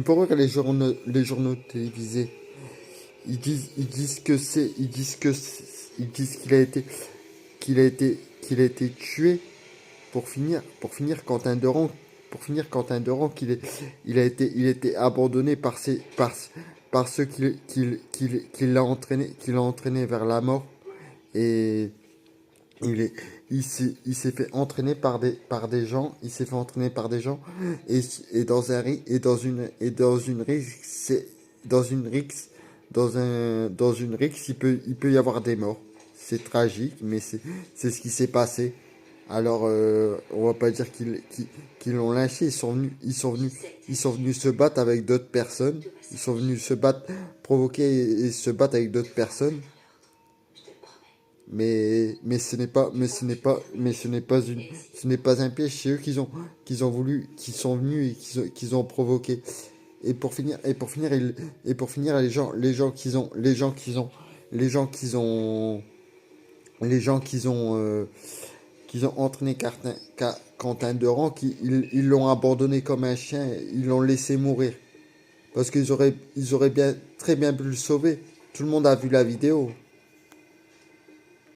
pourquoi que les journaux télévisés, ils disent que c'est, ils disent qu'il a été tué pour finir Quentin Durand il a été abandonné par ceux qui l'a entraîné vers la mort et il est, il s'est fait entraîner par des gens, il s'est fait entraîner par des gens et, dans une rixe, dans une rixe, dans une rixe, il peut y avoir des morts. C'est tragique, mais c'est ce qui s'est passé. Alors, on va pas dire qu'ils l'ont lynché, ils sont venus se battre avec d'autres personnes. Ils sont venus se battre, provoquer et se battre avec d'autres personnes. Ce n'est pas un piège, c'est eux qu'ils ont voulu, qui sont venus et qu'ils ont provoqué. Et pour finir, les gens qu'ils ont entraîné Quentin Durand, ils l'ont abandonné comme un chien, ils l'ont laissé mourir. Parce ils auraient très bien pu le sauver. Tout le monde a vu la vidéo.